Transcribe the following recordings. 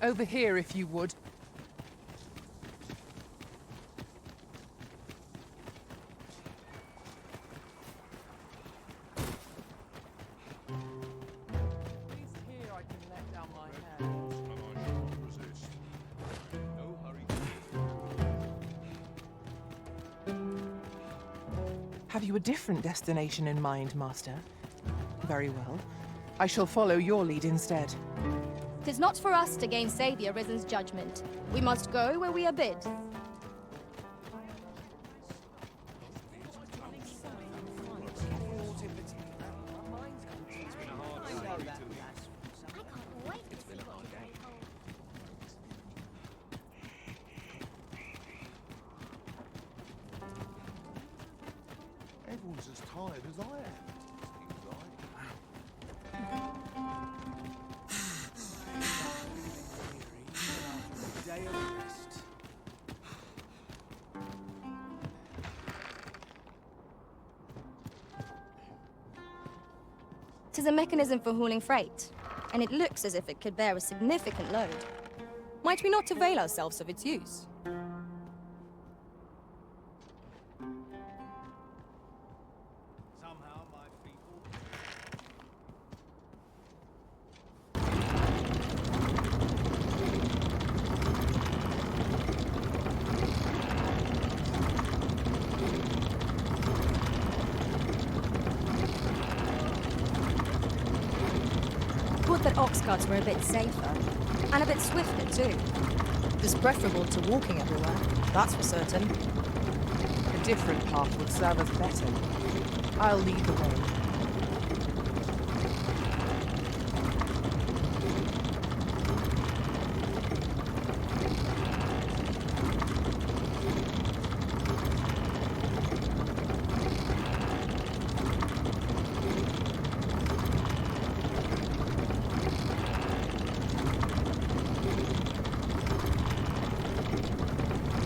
Over here, if you would. At least here I can let down my hair. Have you a different destination in mind, Master? Very well. I shall follow your lead instead. 'Tis not for us to gainsay the Arisen's judgment. We must go where we are bid. Everyone's as tired as I am. Seems like. Day of rest. 'Tis a mechanism for hauling freight, and it looks as if it could bear a significant load. Might we not avail ourselves of its use? Somehow my people. Would that ox carts were a bit safer, and a bit swifter too. It's preferable to walking everywhere, that's for certain. A different path would serve us better. I'll lead the way.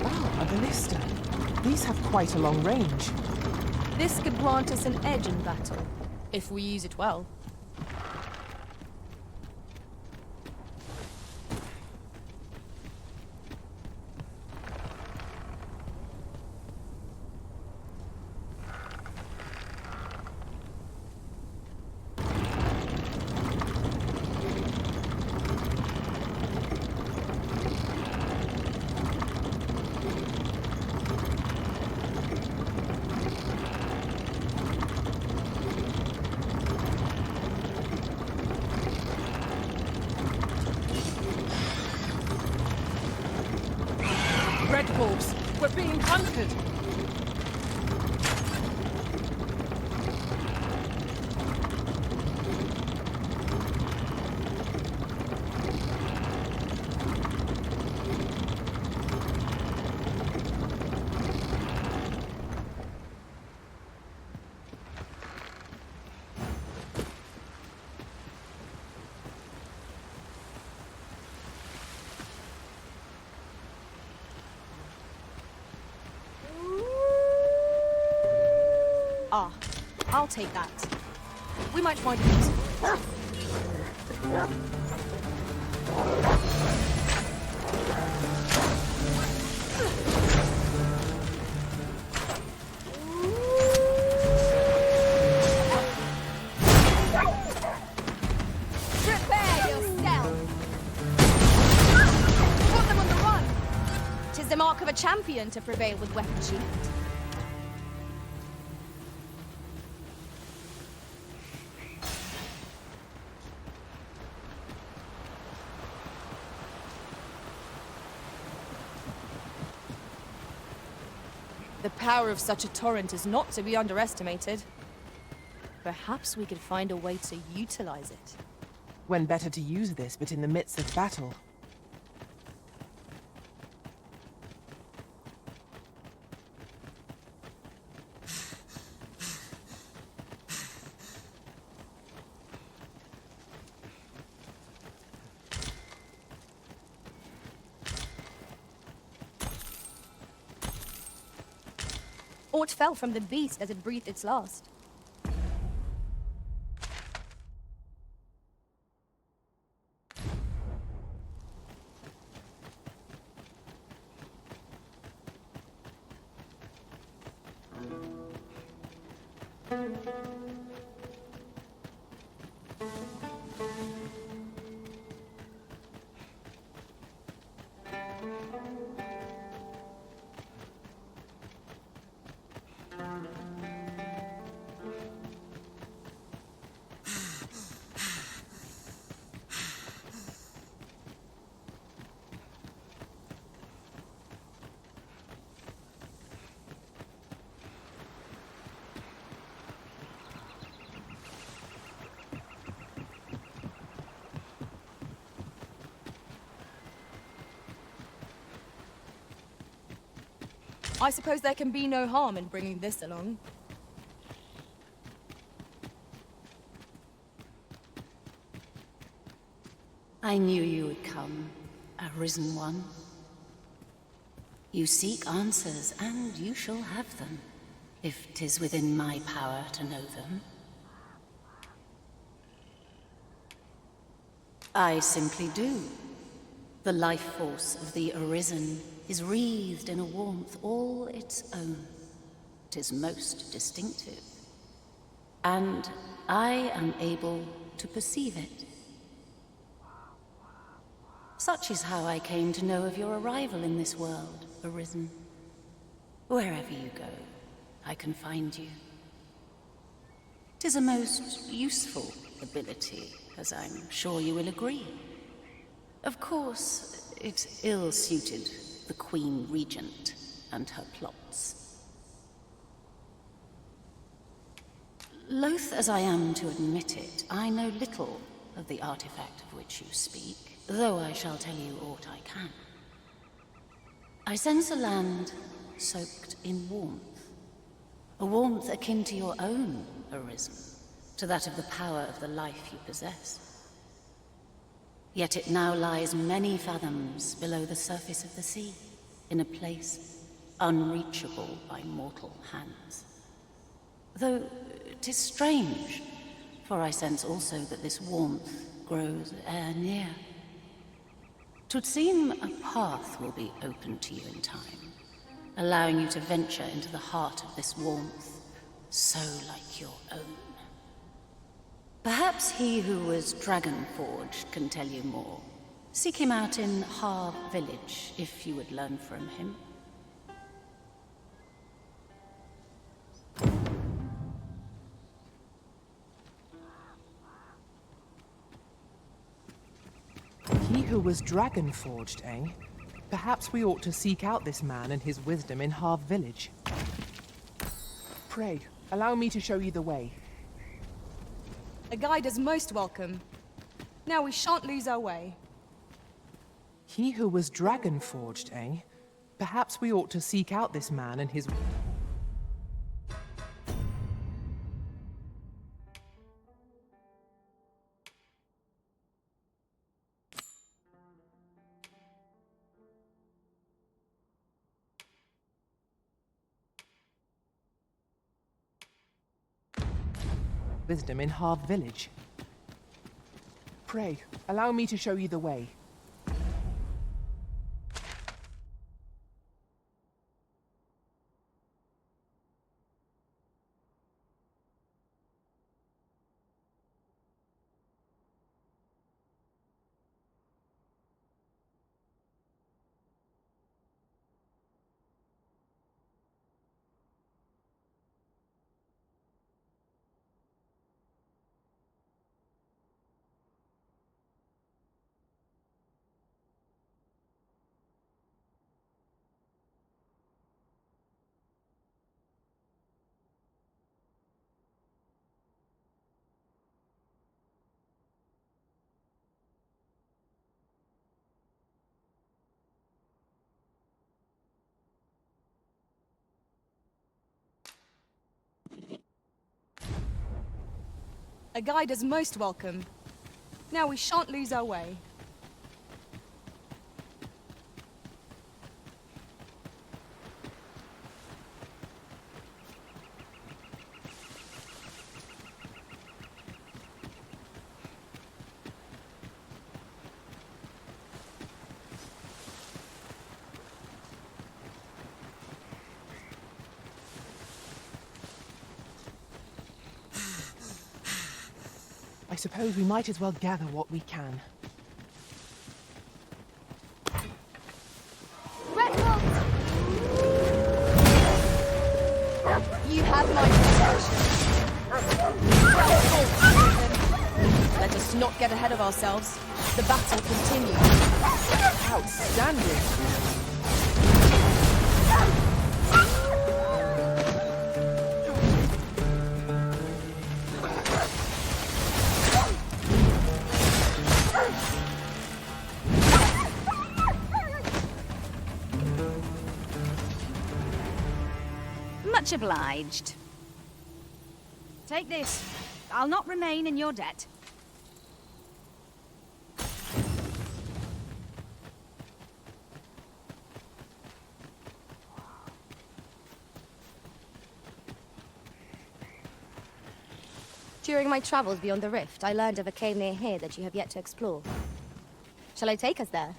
Ah, a ballista. These have quite a long range. This could grant us an edge in battle, if we use it well. Red Wolves, we're being hunted! Ah, I'll take that. We might find it useful. Prepare yourself! Put them on the run! 'Tis the mark of a champion to prevail with weapon sheathed. The power of such a torrent is not to be underestimated. Perhaps we could find a way to utilize it. When better to use this but in the midst of battle? Aught fell from the beast as it breathed its last. I suppose there can be no harm in bringing this along. I knew you would come, Arisen One. You seek answers, and you shall have them, if 'tis within my power to know them. I simply do. The life force of the Arisen is wreathed in a warmth all its own. 'Tis most distinctive. And I am able to perceive it. Such is how I came to know of your arrival in this world, Arisen. Wherever you go, I can find you. 'Tis a most useful ability, as I'm sure you will agree. Of course, it's ill-suited the Queen Regent and her plots. Loath as I am to admit it, I know little of the artifact of which you speak, though I shall tell you aught I can. I sense a land soaked in warmth, a warmth akin to your own, Arisen, to that of the power of the life you possess. Yet it now lies many fathoms below the surface of the sea, in a place unreachable by mortal hands. Though 'tis strange, for I sense also that this warmth grows ere near. 'Twould seem a path will be open to you in time, allowing you to venture into the heart of this warmth, so like your own. Perhaps he who was dragon-forged can tell you more. Seek him out in Harv village, if you would learn from him. He who was dragon-forged, eh? Perhaps we ought to seek out this man and his wisdom in Harv village. Pray, allow me to show you the way. A guide is most welcome. Now we shan't lose our way. He who was dragon-forged, eh? Perhaps we ought to seek out this man and his... wisdom in Harv village. Pray, allow me to show you the way. A guide is most welcome. Now we shan't lose our way. I suppose we might as well gather what we can. Redmond! You have my protection. Well fought, let us not get ahead of ourselves. The battle continues. Outstanding! Much obliged. Take this. I'll not remain in your debt. During my travels beyond the rift, I learned of a cave near here that you have yet to explore. Shall I take us there?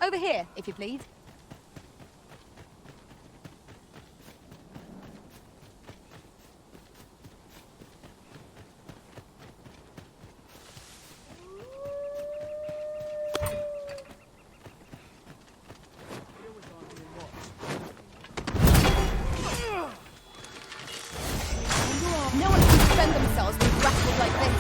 Over here, if you please. No one can defend themselves when grappled like this.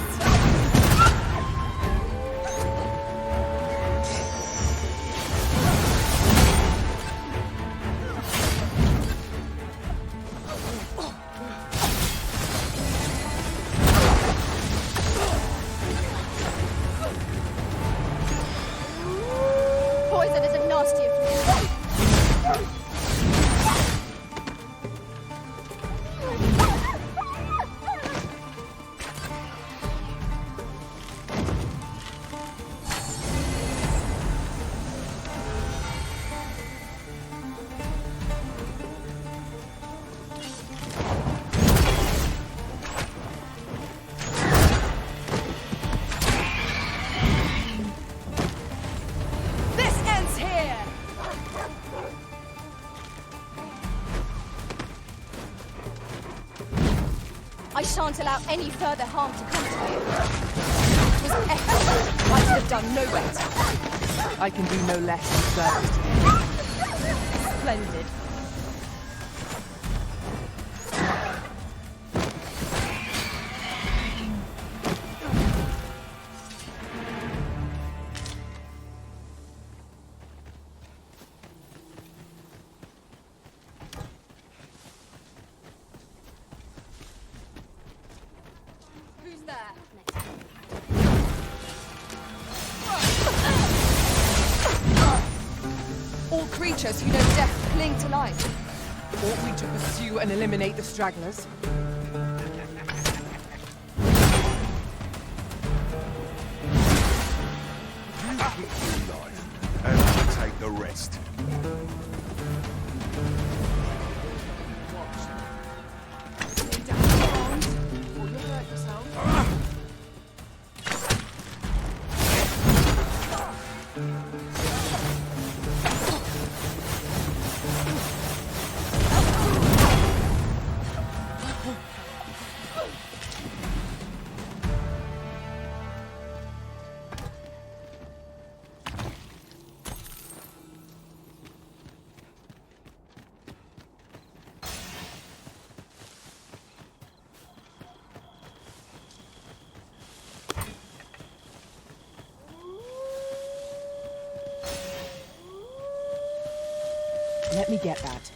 Poison isn't nasty if you... This ends here! I shan't allow any further harm to come to you. It was excellent. I could have done no better. I can do no less than serve. Splendid. Who's there? All creatures who know death cling to life. Ought we to pursue and eliminate the stragglers? You keep your life, and I'll take the rest. Let me get that.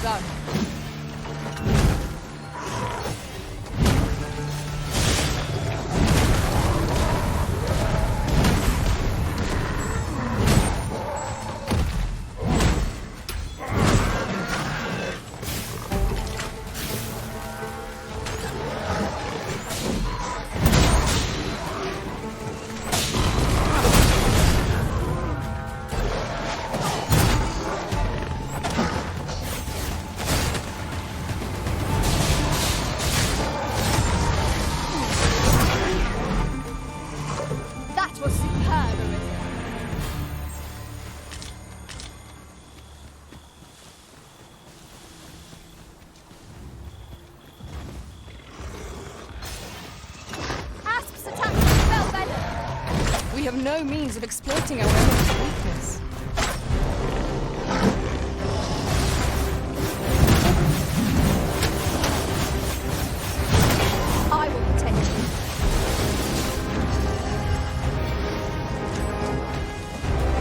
Done. That was superb, Arisen. Asp's attack fell better. We have no means of exploiting our enemy's weakness. I will protect you.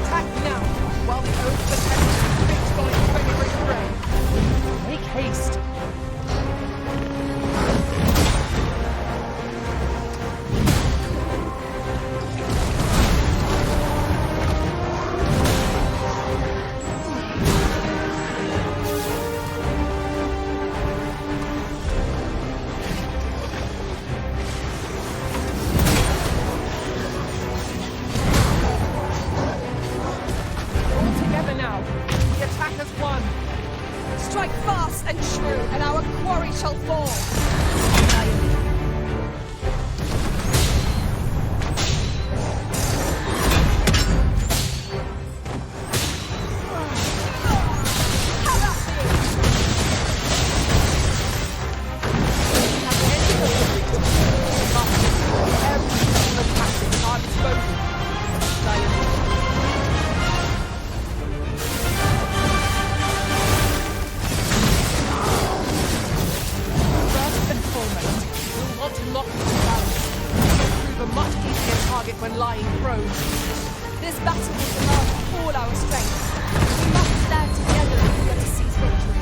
Attack now, while the oath attempts fixed on its favourite prey. Make haste. Strike fast and true, and our quarry shall fall. When lying prone. This battle will demand all our strength. We must stand together if we are to seize victory.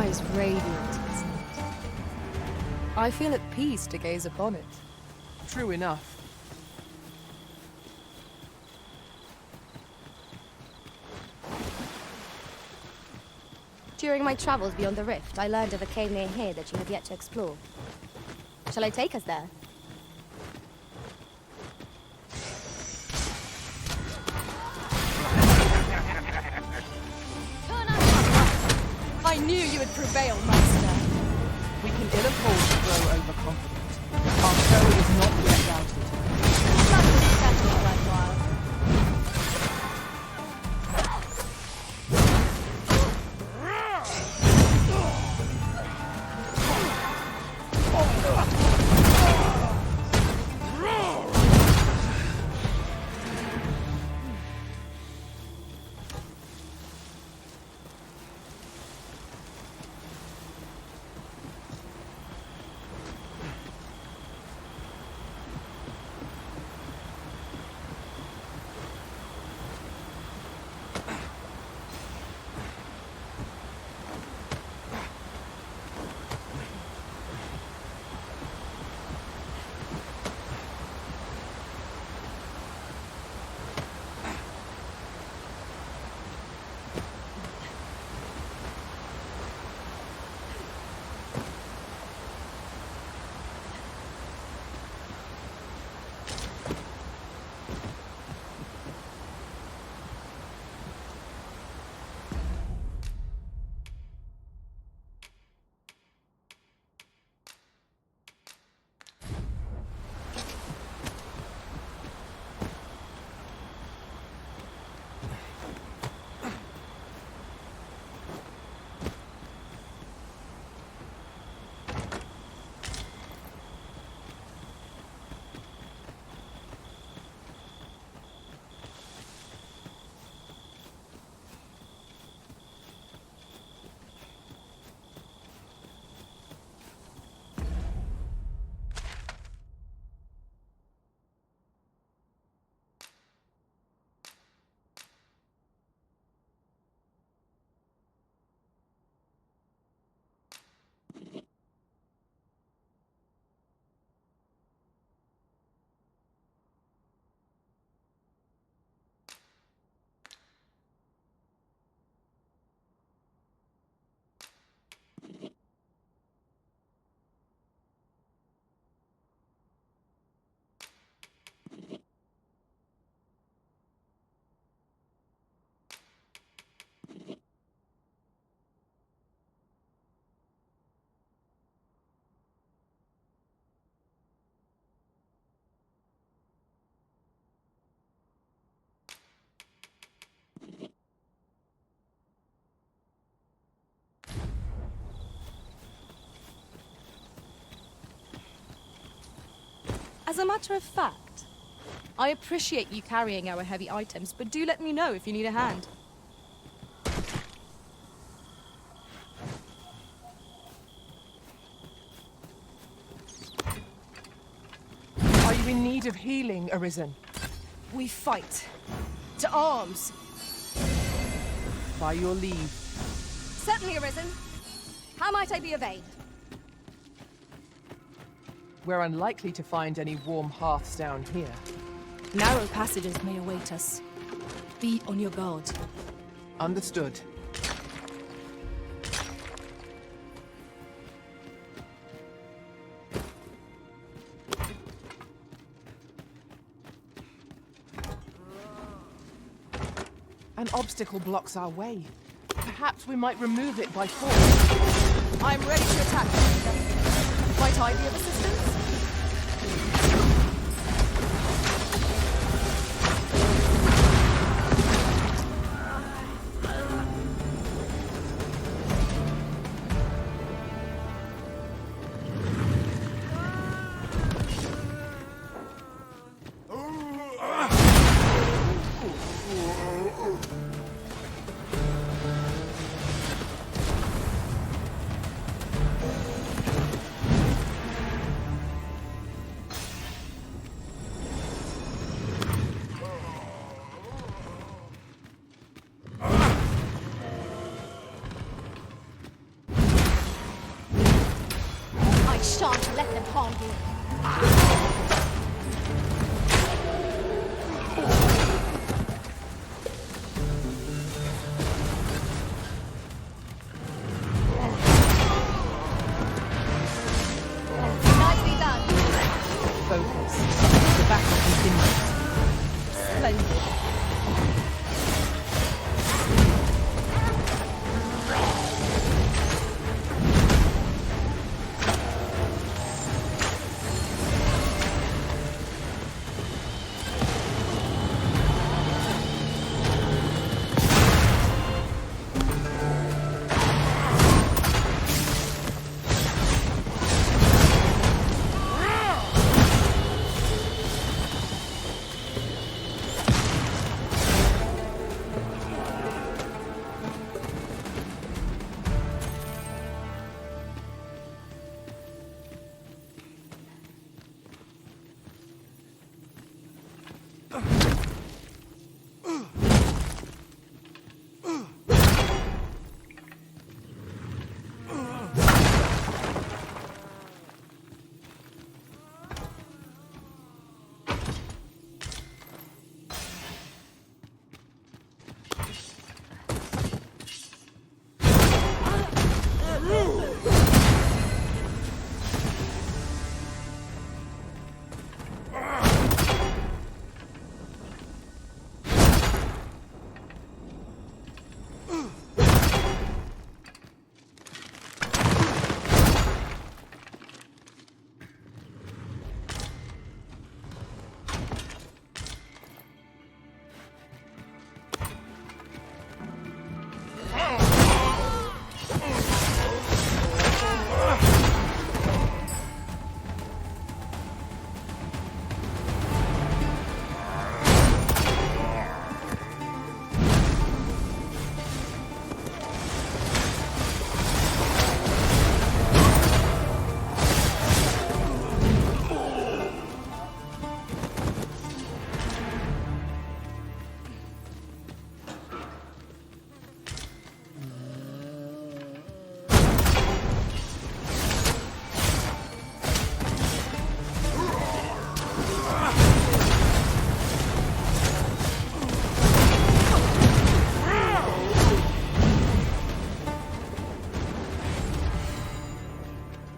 Is radiant, isn't it? I feel at peace to gaze upon it. True enough. During my travels beyond the rift, I learned of a cave near here that you have yet to explore. Shall I take us there? I knew you would prevail, Master. We can ill afford to grow overconfident. Our foe is not yet routed. That was definitely worthwhile. As a matter of fact, I appreciate you carrying our heavy items, but do let me know if you need a hand. Are you in need of healing, Arisen? We fight. To arms! By your leave. Certainly, Arisen. How might I be of aid? We're unlikely to find any warm hearths down here. Narrow passages may await us. Be on your guard. Understood. An obstacle blocks our way. Perhaps we might remove it by force. I'm ready to attack. Might I be of assistance? I shan't let them harm you. Nicely done. Focus. The battle continues. Splendid.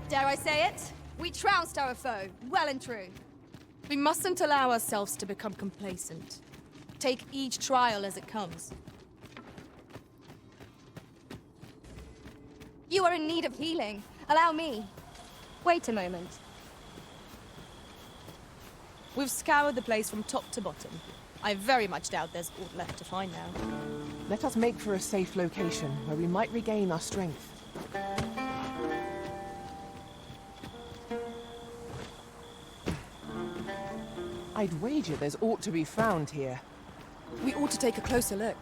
Dare I say it? We trounced our foe, well and true. We mustn't allow ourselves to become complacent. Take each trial as it comes. You are in need of healing. Allow me. Wait a moment. We've scoured the place from top to bottom. I very much doubt there's aught left to find now. Let us make for a safe location where we might regain our strength. I'd wager there's aught to be found here. We ought to take a closer look.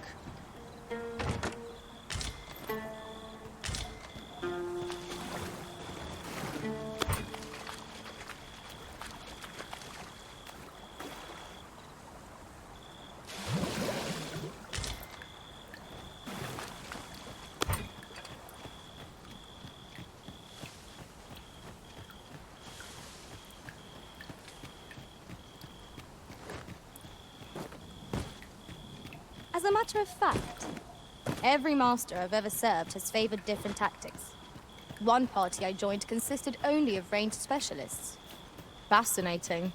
As a matter of fact, every master I've ever served has favored different tactics. One party I joined consisted only of ranged specialists. Fascinating.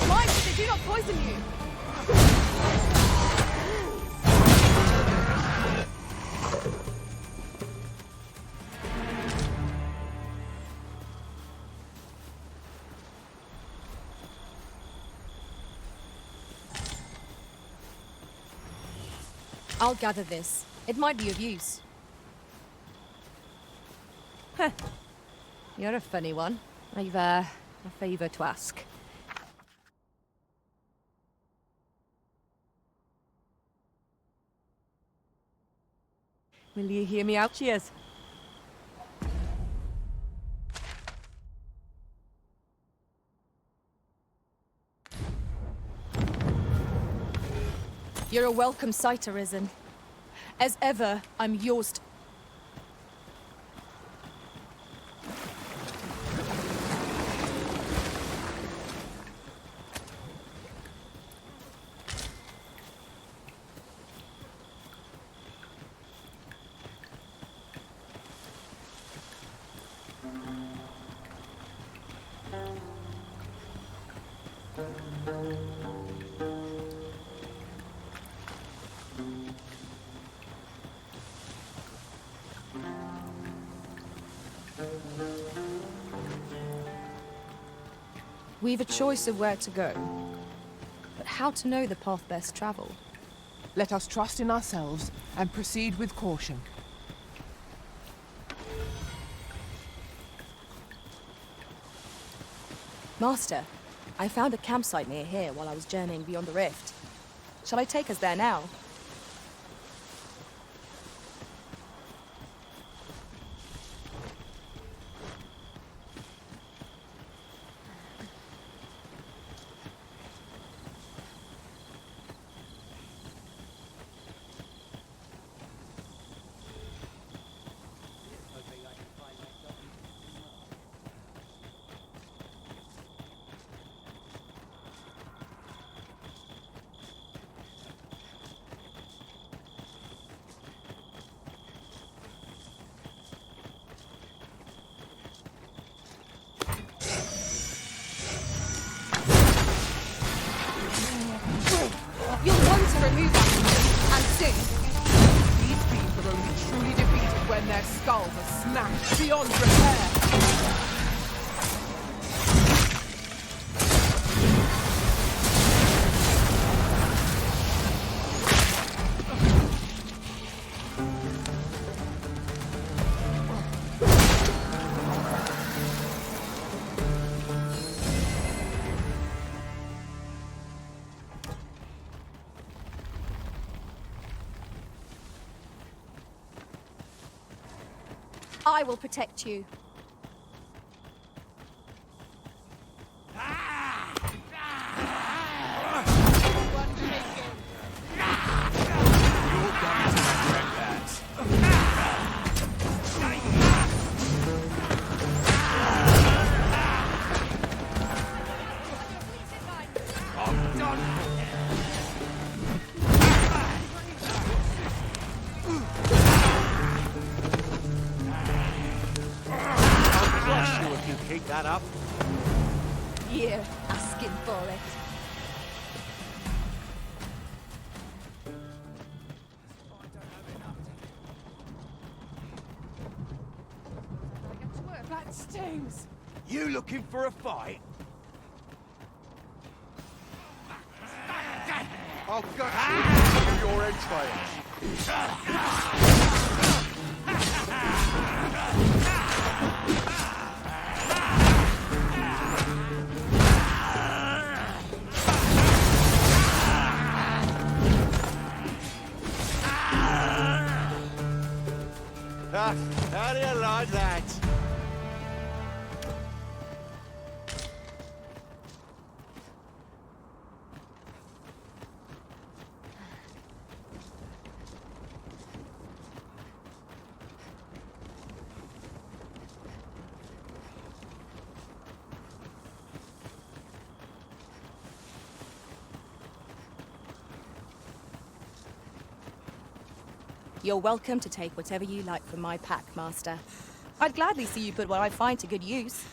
Mind that they do not poison you! I'll gather this. It might be of use. You're a funny one. I've a favor to ask. Will you hear me out? Cheers. You're a welcome sight, Arisen. As ever, I'm yours to... We've a choice of where to go, but how to know the path best traveled? Let us trust in ourselves and proceed with caution. Master, I found a campsite near here while I was journeying beyond the rift. Shall I take us there now? You'll want to remove that from them, and soon. These beings are only truly defeated when their skulls are smashed beyond repair. I will protect you. You're going to regret that. I'm done. I'll crush you if you keep that up. You're asking for it. That stings! You looking for a fight? I'll gut you your entrails. How do you like that? You're welcome to take whatever you like from my pack, Master. I'd gladly see you put what I find to good use.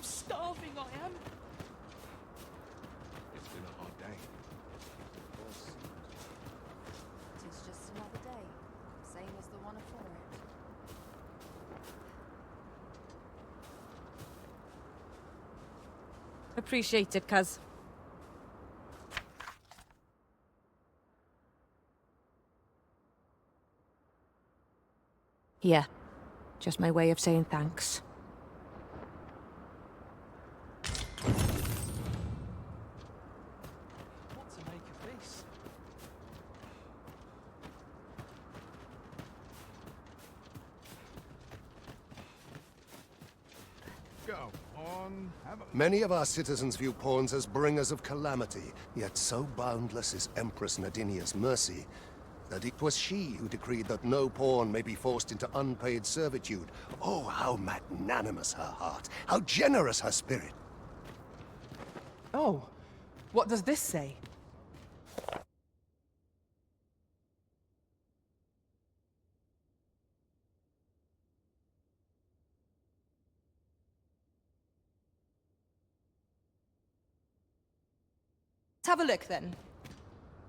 Starving I am. It's been a hard day. It is just another day, same as the one afore it. Appreciate it, cuz. Yeah, just my way of saying thanks. What to make of this? Go on, have a... Many of our citizens view pawns as bringers of calamity, yet so boundless is Empress Nadinia's mercy that it was she who decreed that no pawn may be forced into unpaid servitude. Oh, how magnanimous her heart, how generous her spirit. Oh, what does this say? Let's have a look then.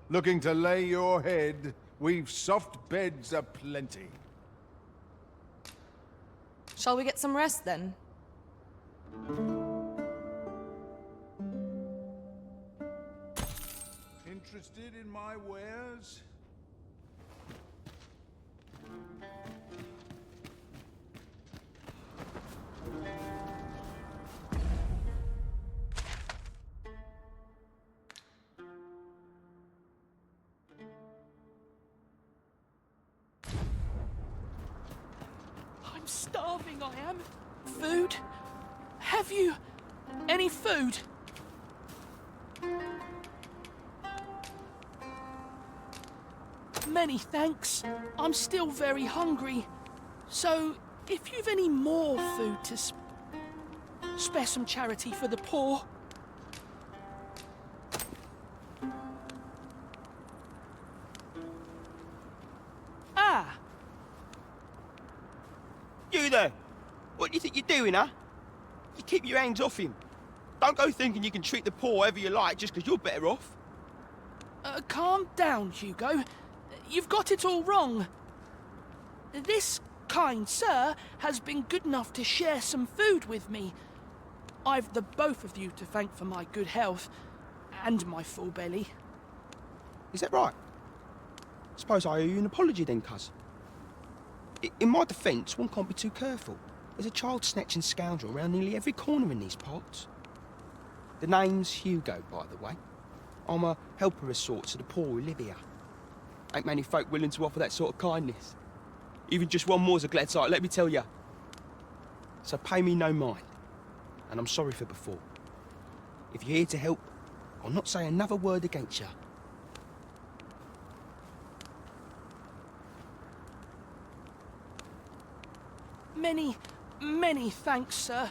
Looking to lay your head? We've soft beds aplenty. Shall we get some rest then? Interested in my wares? I'm starving I am. Food? Have you any food? Many thanks. I'm still very hungry. So, if you've any more food to spare some charity for the poor. Ah! You there! What do you think you're doing, huh? You keep your hands off him. Don't go thinking you can treat the poor however you like just because you're better off. Calm down, Hugo. You've got it all wrong. This kind sir has been good enough to share some food with me. I've the both of you to thank for my good health and my full belly. Is that right? Suppose I owe you an apology then, cuz. In my defence, one can't be too careful. There's a child-snatching scoundrel around nearly every corner in these parts. The name's Hugo, by the way. I'm a helper of sorts to the poor who live here. Ain't many folk willing to offer that sort of kindness. Even just one more's a glad sight, let me tell you. So pay me no mind. And I'm sorry for before. If you're here to help, I'll not say another word against you. Many thanks, sir.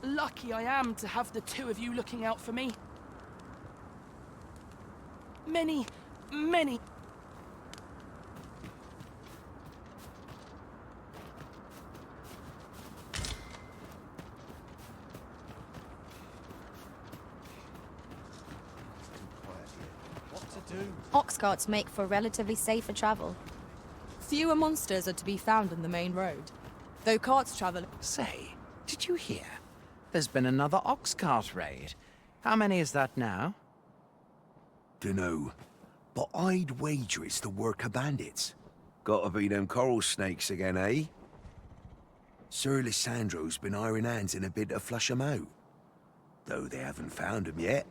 Lucky I am to have the two of you looking out for me. Many. Ox carts make for relatively safer travel. Fewer monsters are to be found in the main road, though carts travel. Say, did you hear? There's been another ox cart raid. How many is that now? Dunno, but I'd wager it's the work of bandits. Gotta be them coral snakes again, eh? Sir Lissandro's been iron hands in a bid to flush 'em out. Though they haven't found 'em yet.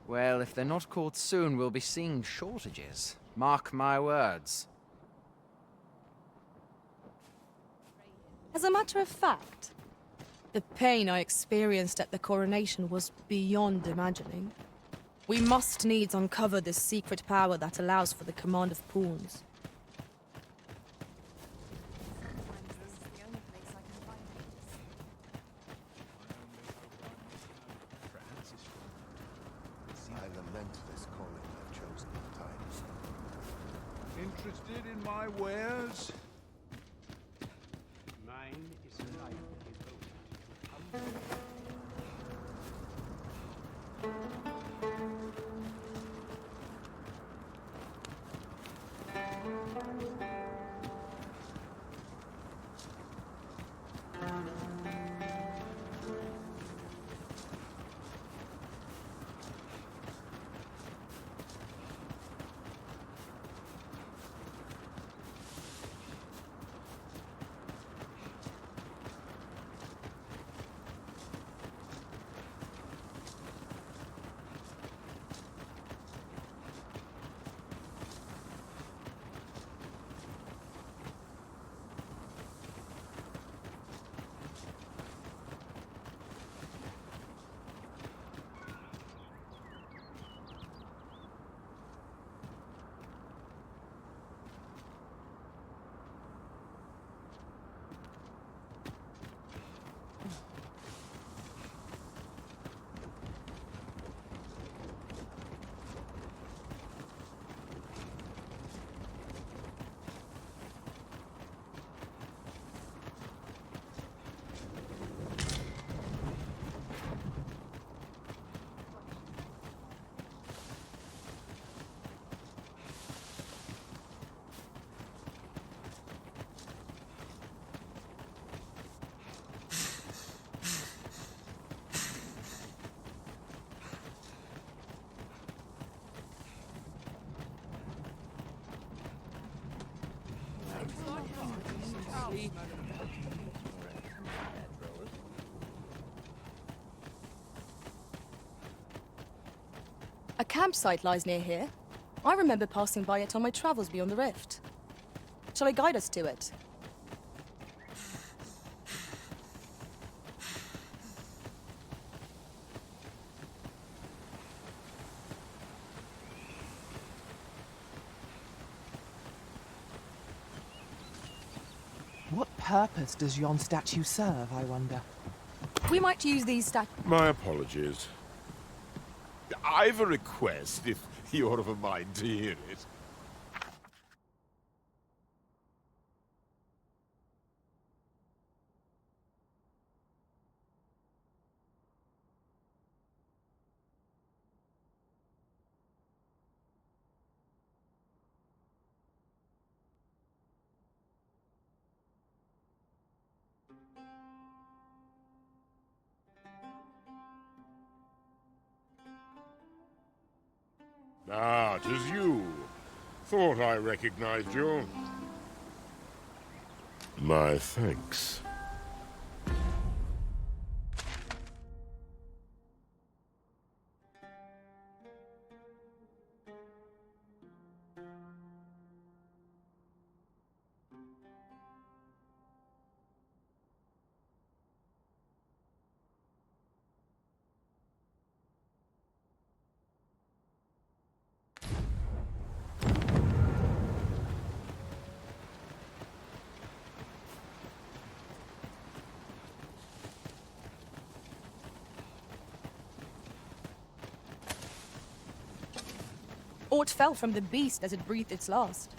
Well, if they're not caught soon, we'll be seeing shortages. Mark my words. As a matter of fact, The pain I experienced at the coronation was beyond imagining. We must needs uncover this secret power that allows for the command of pawns. I lament this calling I've chosen at times. Interested in my wares? Mine is a life devoted to A campsite lies near here. I remember passing by it on my travels beyond the rift. Shall I guide us to it? What purpose does yon statue serve, I wonder? We might use these My apologies. I've a request, if you're of a mind to hear it. Ah, 'tis you. Thought I recognized you. My thanks. Aught fell from the beast as it breathed its last.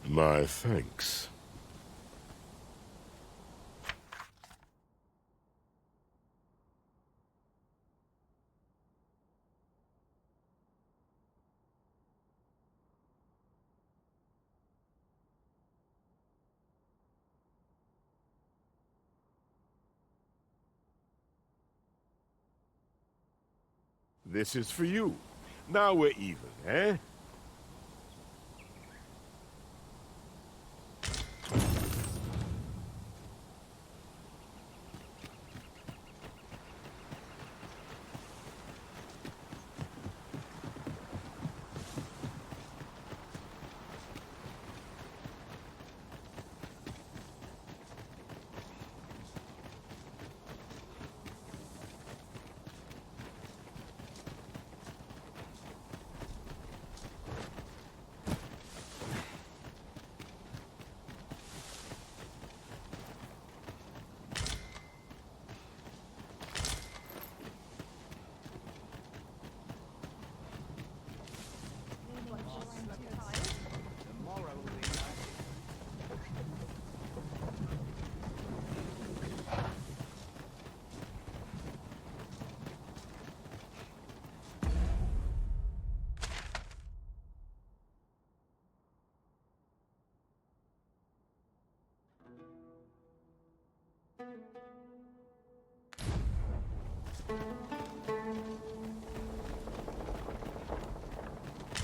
My thanks. This is for you. Now we're even, eh?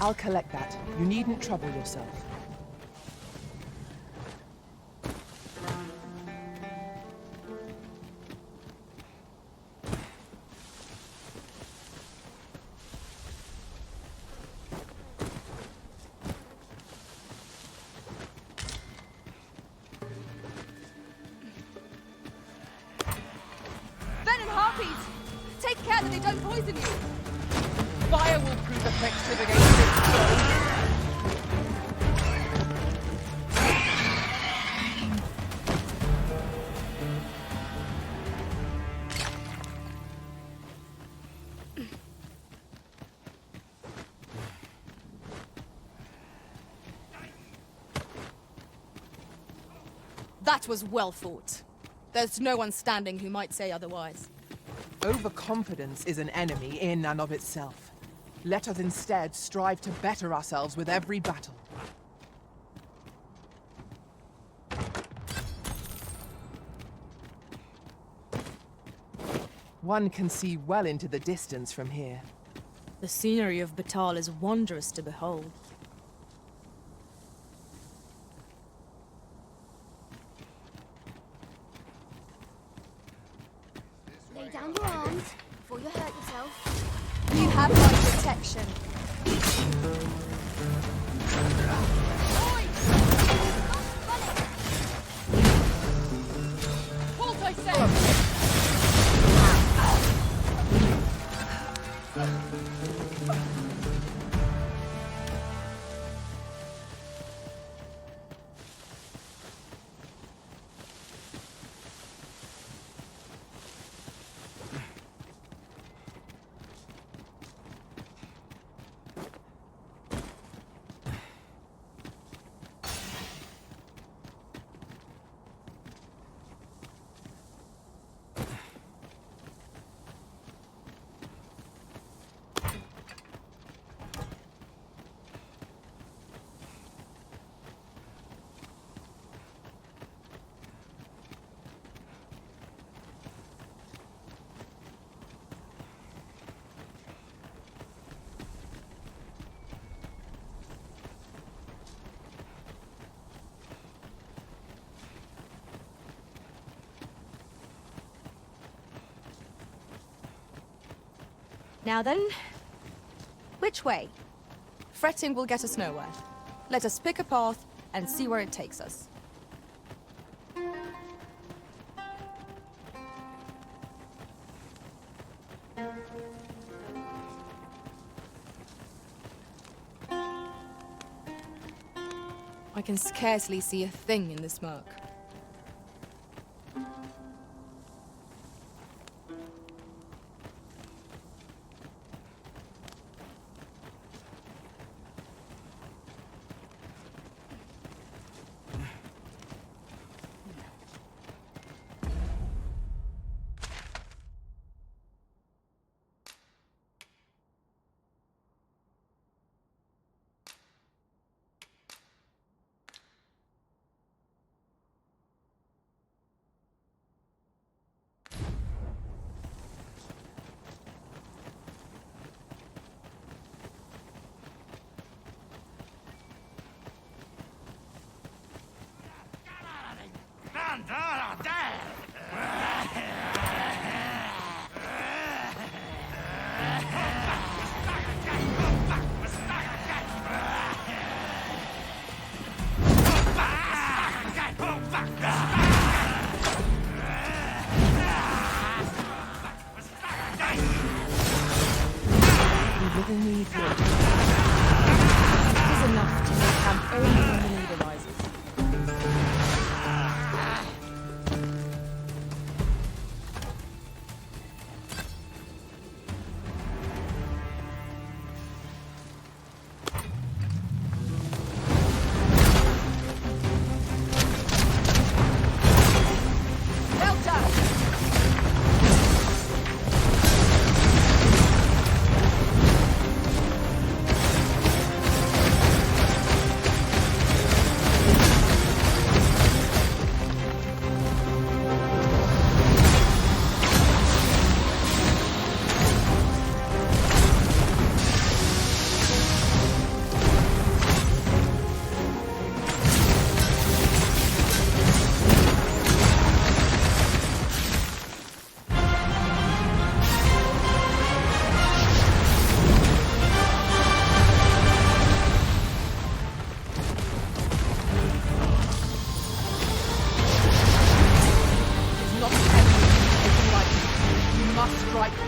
I'll collect that. You needn't trouble yourself. Venom harpies! Take care that they don't poison you! Fire will prove effective against it. That was well fought. There's no one standing who might say otherwise. Overconfidence is an enemy in and of itself. Let us instead strive to better ourselves with every battle. One can see well into the distance from here. The scenery of Batal is wondrous to behold. Lay down your arms before you hurt yourself. You have my protection. Halt, I say! Now then, which way? Fretting will get us nowhere. Let us pick a path and see where it takes us. I can scarcely see a thing in the smoke.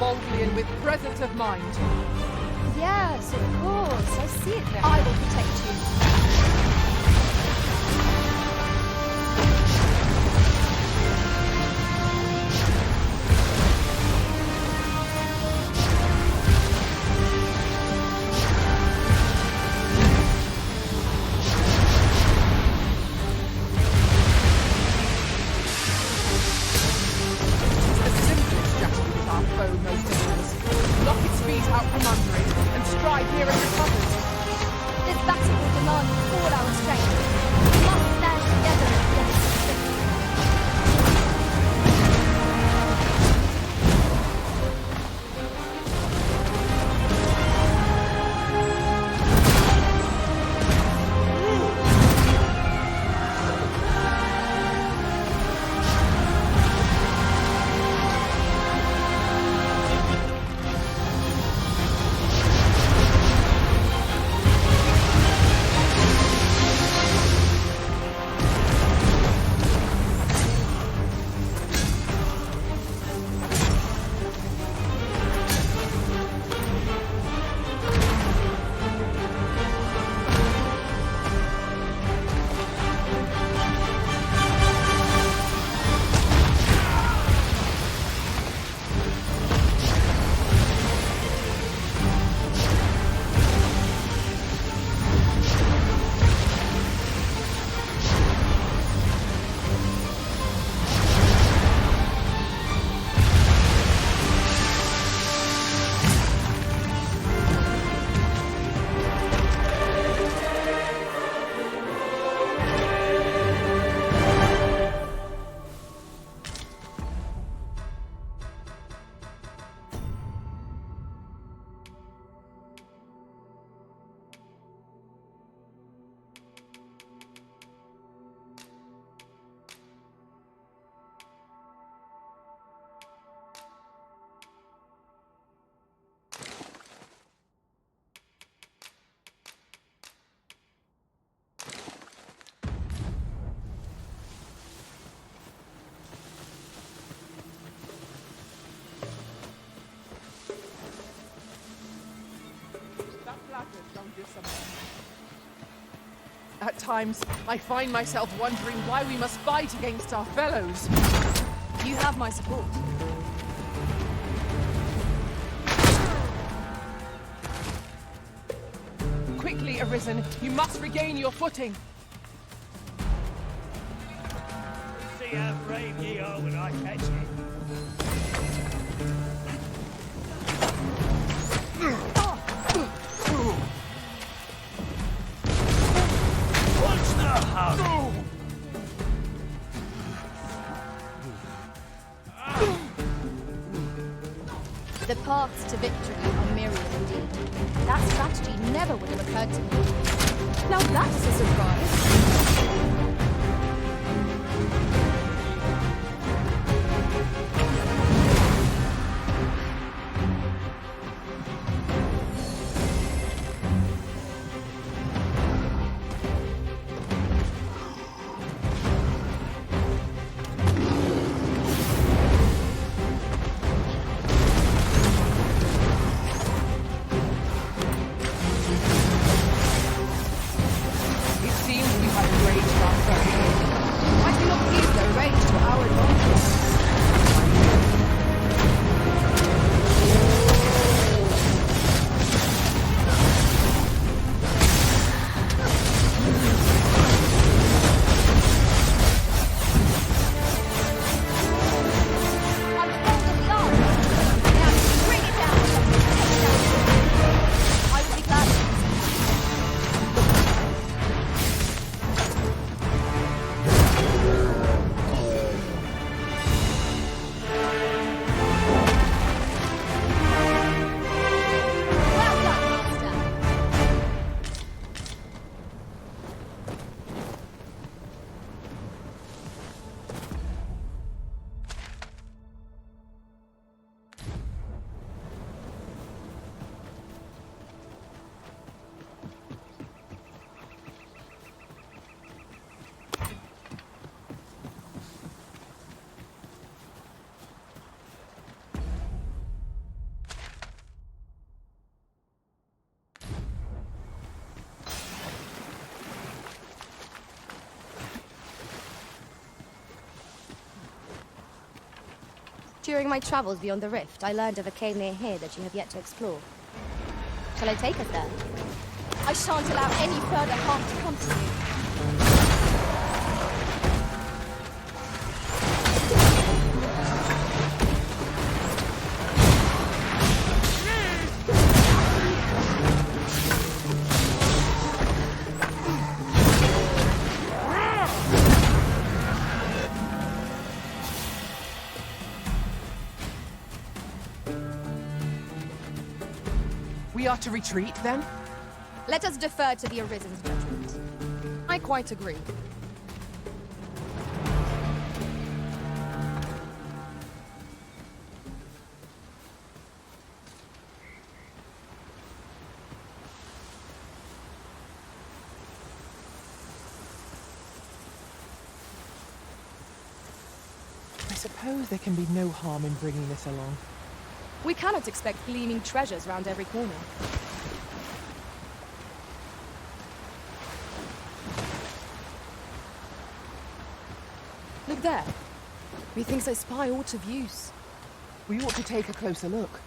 boldly and with presence of mind. Yes, of course. I see it now. I will protect you. At times, I find myself wondering why we must fight against our fellows. You have my support. Quickly, Arisen, you must regain your footing. See how brave ye are when I catch you. What's the hurry? The paths to victory are myriad indeed. That strategy never would have occurred to me. Now that's a surprise. It seems we have enraged our foe. I do not use their rage to our advantage. Unfold of the arm. Now bring it down. I will be glad to. Well done, master. During my travels beyond the rift, I learned of a cave near here that you have yet to explore. Shall I take us there? I shan't allow any further harm to come to you. We are to retreat, then? Let us defer to the Arisen's judgment. I quite agree. I suppose there can be no harm in bringing this along. We cannot expect gleaming treasures round every corner. Look there. Methinks I spy aught of use. We ought to take a closer look.